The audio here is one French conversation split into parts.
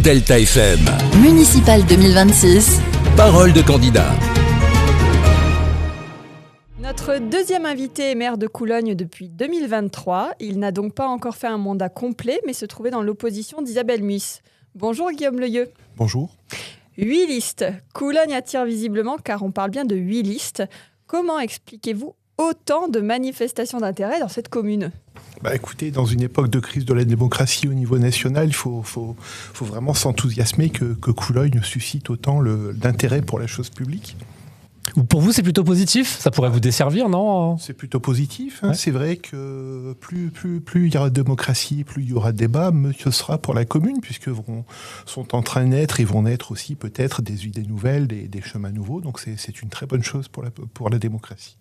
Delta FM. Municipal 2026. Parole de candidat. Notre deuxième invité est maire de Coulogne depuis 2023. Il n'a donc pas encore fait un mandat complet, mais se trouvait dans l'opposition d'Isabelle Muys. Bonjour Guillaume Leyeux. Bonjour. 8 listes. Coulogne attire visiblement car on parle bien de 8 listes. Comment expliquez-vous autant de manifestations d'intérêt dans cette commune ? Écoutez, dans une époque de crise de la démocratie au niveau national, il faut vraiment s'enthousiasmer que Coulogne suscite autant d'intérêt pour la chose publique. Pour vous, c'est plutôt positif ? Ça pourrait vous desservir, non ? C'est plutôt positif. Ouais. C'est vrai que plus il y aura de démocratie, plus il y aura de débat, mieux ce sera pour la commune, puisque sont en train de naître, et vont naître aussi peut-être des idées nouvelles, des chemins nouveaux. Donc c'est une très bonne chose pour la démocratie.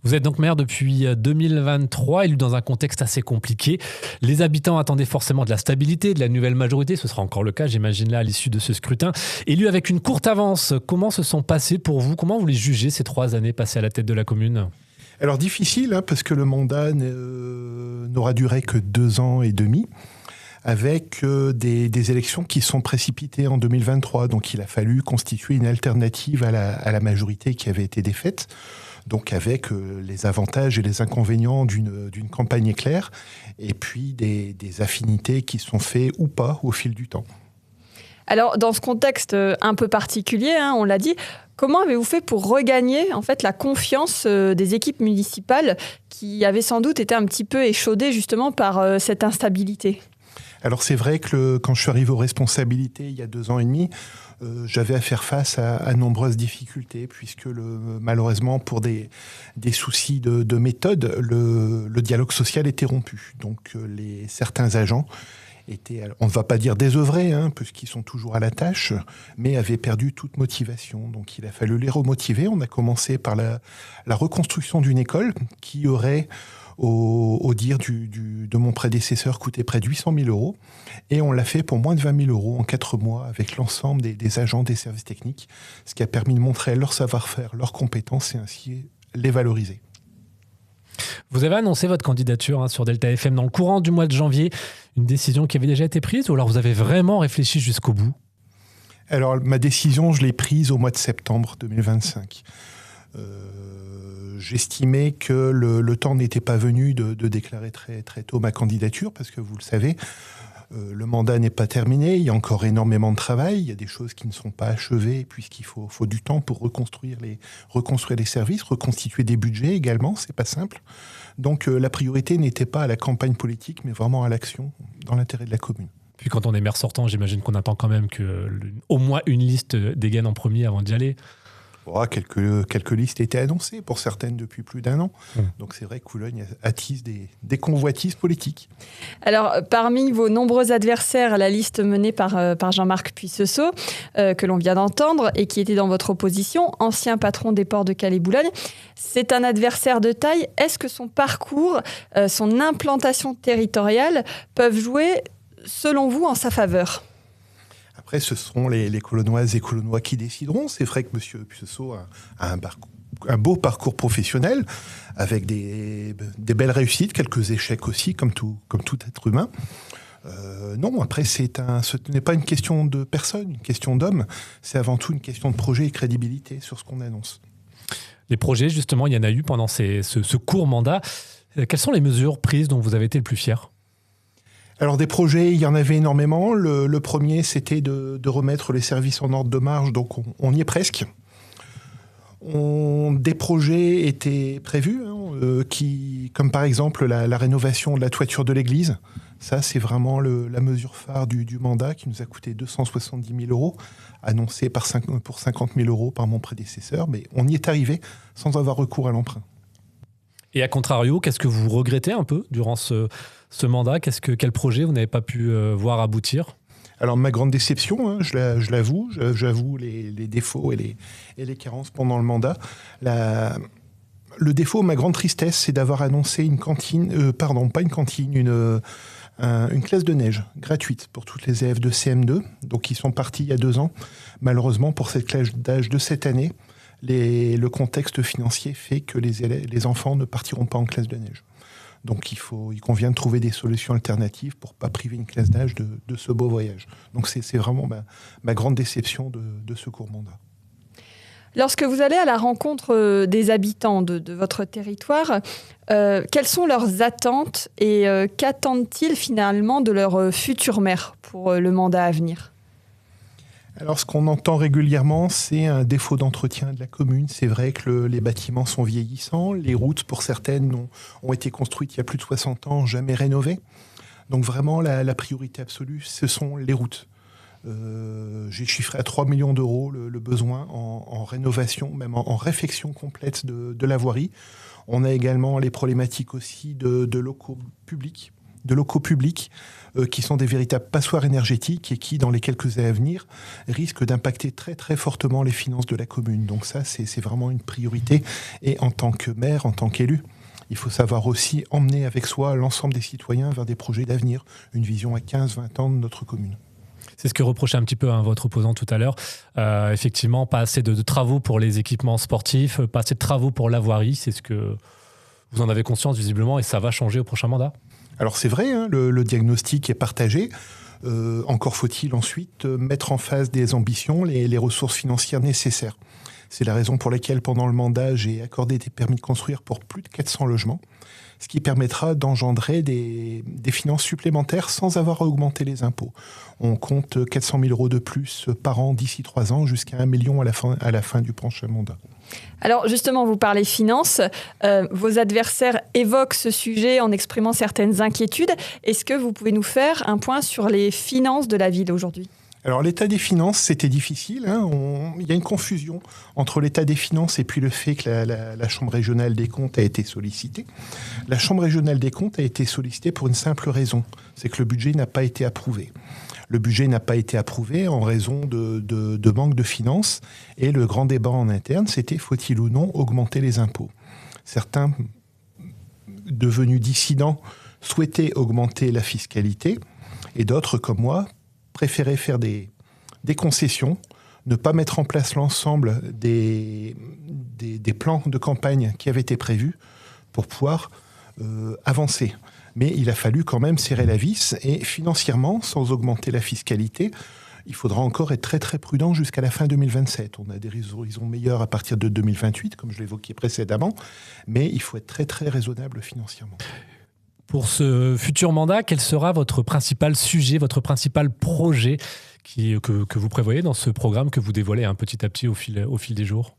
Vous êtes donc maire depuis 2023, élu dans un contexte assez compliqué. Les habitants attendaient forcément de la stabilité, de la nouvelle majorité. Ce sera encore le cas, j'imagine, là, à l'issue de ce scrutin. Élu avec une courte avance, comment se sont passés pour vous ? Comment vous les jugez, ces 3 années passées à la tête de la commune ? Alors difficile, parce que le mandat n'aura duré que 2 ans et demi, avec des élections qui sont précipitées en 2023. Donc il a fallu constituer une alternative à la majorité qui avait été défaite. Donc avec les avantages et les inconvénients d'une campagne éclair, et puis des affinités qui sont faites ou pas au fil du temps. Alors, dans ce contexte un peu particulier, on l'a dit, comment avez-vous fait pour regagner en fait, la confiance des équipes municipales qui avaient sans doute été un petit peu échaudées justement par cette instabilité ? Alors c'est vrai que quand je suis arrivé aux responsabilités il y a 2 ans et demi, j'avais à faire face à nombreuses difficultés, puisque malheureusement pour des soucis de méthode, le dialogue social était rompu. Donc certains agents étaient, on ne va pas dire désœuvrés, puisqu'ils sont toujours à la tâche, mais avaient perdu toute motivation. Donc il a fallu les remotiver. On a commencé par la reconstruction d'une école qui aurait, au dire de mon prédécesseur, coûté près de 800 000 €. Et on l'a fait pour moins de 20 000 € en 4 mois avec l'ensemble des agents des services techniques, ce qui a permis de montrer leur savoir-faire, leurs compétences et ainsi les valoriser. Vous avez annoncé votre candidature sur Delta FM dans le courant du mois de janvier. Une décision qui avait déjà été prise ou alors vous avez vraiment réfléchi jusqu'au bout ? Alors ma décision, je l'ai prise au mois de septembre 2025. J'estimais que le temps n'était pas venu de déclarer très, très tôt ma candidature, parce que vous le savez, le mandat n'est pas terminé, il y a encore énormément de travail, il y a des choses qui ne sont pas achevées, puisqu'il faut du temps pour reconstruire les services, reconstituer des budgets également, c'est pas simple. Donc la priorité n'était pas à la campagne politique, mais vraiment à l'action, dans l'intérêt de la commune. Puis quand on est maire sortant, j'imagine qu'on attend quand même qu'au moins une liste dégaine en premier avant d'y aller. Quelques listes étaient annoncées, pour certaines depuis plus d'1 an. Donc c'est vrai que Coulogne attise des convoitises politiques. Alors, parmi vos nombreux adversaires, la liste menée par Jean-Marc Puissesseau, que l'on vient d'entendre, et qui était dans votre opposition, ancien patron des ports de Calais-Boulogne, c'est un adversaire de taille. Est-ce que son parcours, son implantation territoriale peuvent jouer, selon vous, en sa faveur ? Après, ce seront les Colonnoises et Colonnois qui décideront. C'est vrai que M. Puissesseau a un beau parcours professionnel, avec des belles réussites, quelques échecs aussi, comme tout être humain. Non, après, ce n'est pas une question de personne, une question d'homme. C'est avant tout une question de projet et crédibilité sur ce qu'on annonce. Les projets, justement, il y en a eu pendant ce court mandat. Quelles sont les mesures prises dont vous avez été le plus fier ? Alors des projets, il y en avait énormément. Le premier, c'était de remettre les services en ordre de marche, donc on y est presque. Des projets étaient prévus, comme par exemple la rénovation de la toiture de l'église. Ça, c'est vraiment la mesure phare du mandat, qui nous a coûté 270 000 €, annoncé pour 50 000 € par mon prédécesseur. Mais on y est arrivé sans avoir recours à l'emprunt. Et à contrario, qu'est-ce que vous regrettez un peu durant ce mandat ? Quel projet vous n'avez pas pu voir aboutir ? Alors ma grande déception, je l'avoue, j'avoue les défauts et les carences pendant le mandat. Le défaut, ma grande tristesse, c'est d'avoir annoncé une classe de neige gratuite pour toutes les élèves de CM2, donc qui sont partis il y a 2 ans. Malheureusement, pour cette classe d'âge de cette année, le contexte financier fait que les enfants ne partiront pas en classe de neige. Donc il convient de trouver des solutions alternatives pour ne pas priver une classe d'âge de ce beau voyage. Donc c'est vraiment ma grande déception de ce court mandat. Lorsque vous allez à la rencontre des habitants de votre territoire, quelles sont leurs attentes et qu'attendent-ils finalement de leur futur maire pour le mandat à venir ? Alors, ce qu'on entend régulièrement, c'est un défaut d'entretien de la commune. C'est vrai que les bâtiments sont vieillissants. Les routes, pour certaines, ont été construites il y a plus de 60 ans, jamais rénovées. Donc, vraiment, la priorité absolue, ce sont les routes. J'ai chiffré à 3 millions d'euros le besoin en rénovation, même en réfection complète de la voirie. On a également les problématiques aussi de locaux publics. Qui sont des véritables passoires énergétiques et qui, dans les quelques années à venir, risquent d'impacter très très fortement les finances de la commune. Donc ça, c'est vraiment une priorité. Et en tant que maire, en tant qu'élu, il faut savoir aussi emmener avec soi l'ensemble des citoyens vers des projets d'avenir, une vision à 15-20 ans de notre commune. C'est ce que reprochait un petit peu votre opposant tout à l'heure. Effectivement, pas assez de travaux pour les équipements sportifs, pas assez de travaux pour la voirie. C'est ce que vous en avez conscience visiblement et ça va changer au prochain mandat ? Alors c'est vrai, hein, le diagnostic est partagé. Encore faut-il ensuite mettre en face des ambitions les ressources financières nécessaires. C'est la raison pour laquelle pendant le mandat, j'ai accordé des permis de construire pour plus de 400 logements, ce qui permettra d'engendrer des finances supplémentaires sans avoir à augmenter les impôts. On compte 400 000 euros de plus par an d'ici 3 ans, jusqu'à 1 million à la fin du prochain mandat. Alors justement, vous parlez finances. Vos adversaires évoquent ce sujet en exprimant certaines inquiétudes. Est-ce que vous pouvez nous faire un point sur les finances de la ville aujourd'hui ? Alors l'état des finances, c'était difficile. Il y a une confusion entre l'état des finances et puis le fait que la Chambre régionale des comptes a été sollicitée. La Chambre régionale des comptes a été sollicitée pour une simple raison, c'est que le budget n'a pas été approuvé. Le budget n'a pas été approuvé en raison de manque de finances. Et le grand débat en interne, c'était faut-il ou non augmenter les impôts ? Certains, devenus dissidents, souhaitaient augmenter la fiscalité. Et d'autres, comme moi, préféraient faire des concessions, ne pas mettre en place l'ensemble des plans de campagne qui avaient été prévus pour pouvoir avancer. Mais il a fallu quand même serrer la vis et financièrement, sans augmenter la fiscalité, il faudra encore être très très prudent jusqu'à la fin 2027. On a des horizons meilleurs à partir de 2028, comme je l'évoquais précédemment, mais il faut être très très raisonnable financièrement. Pour ce futur mandat, quel sera votre principal sujet, votre principal projet que vous prévoyez dans ce programme que vous dévoilez petit à petit au fil des jours ?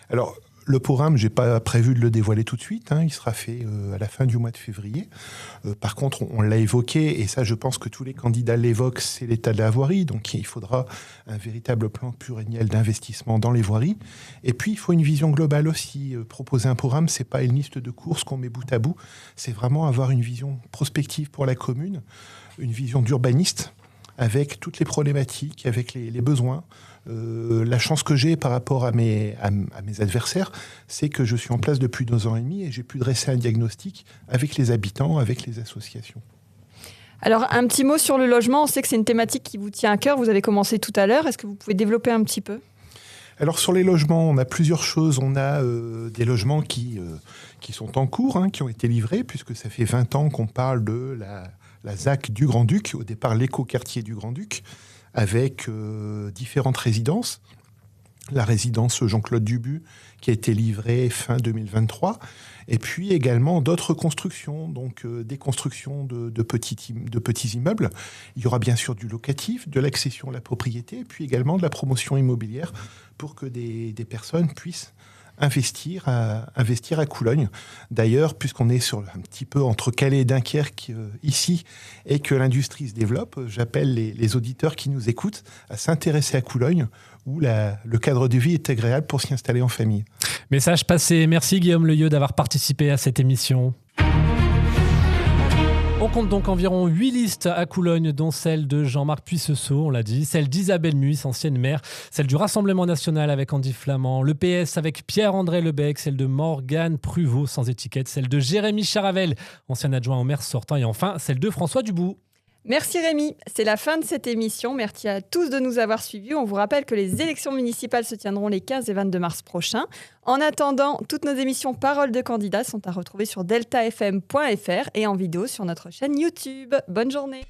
Alors, le programme, je n'ai pas prévu de le dévoiler tout de suite. Il sera fait à la fin du mois de février. Par contre, on l'a évoqué, et ça, je pense que tous les candidats l'évoquent, c'est l'état de la voirie. Donc, il faudra un véritable plan pluriannuel d'investissement dans les voiries. Et puis, il faut une vision globale aussi. Proposer un programme, ce n'est pas une liste de courses qu'on met bout à bout. C'est vraiment avoir une vision prospective pour la commune, une vision d'urbaniste, avec toutes les problématiques, avec les besoins. La chance que j'ai par rapport à mes adversaires, c'est que je suis en place depuis 2 ans et demi et j'ai pu dresser un diagnostic avec les habitants, avec les associations. Alors, un petit mot sur le logement. On sait que c'est une thématique qui vous tient à cœur. Vous avez commencé tout à l'heure. Est-ce que vous pouvez développer un petit peu ? Alors, sur les logements, on a plusieurs choses. On a des logements qui sont en cours, qui ont été livrés, puisque ça fait 20 ans qu'on parle de la ZAC du Grand-Duc, au départ l'éco-quartier du Grand-Duc, avec différentes résidences. La résidence Jean-Claude Dubu, qui a été livrée fin 2023, et puis également d'autres constructions, donc des constructions de petits immeubles. Il y aura bien sûr du locatif, de l'accession à la propriété, et puis également de la promotion immobilière pour que des personnes puissent investir à Coulogne. D'ailleurs, puisqu'on est un petit peu entre Calais et Dunkerque ici, et que l'industrie se développe, j'appelle les auditeurs qui nous écoutent à s'intéresser à Coulogne, où le cadre de vie est agréable pour s'y installer en famille. Message passé. Merci Guillaume Leyeux d'avoir participé à cette émission. On compte donc environ 8 listes à Coulogne, dont celle de Jean-Marc Puisseau, on l'a dit, celle d'Isabelle Muis, ancienne maire, celle du Rassemblement national avec Andy Flamand, le PS avec Pierre-André Lebec, celle de Morgane Pruvot, sans étiquette, celle de Jérémy Charavel, ancien adjoint au maire sortant, et enfin celle de François Dubout. Merci Rémi, c'est la fin de cette émission. Merci à tous de nous avoir suivis. On vous rappelle que les élections municipales se tiendront les 15 et 22 mars prochains. En attendant, toutes nos émissions Paroles de candidats sont à retrouver sur deltafm.fr et en vidéo sur notre chaîne YouTube. Bonne journée.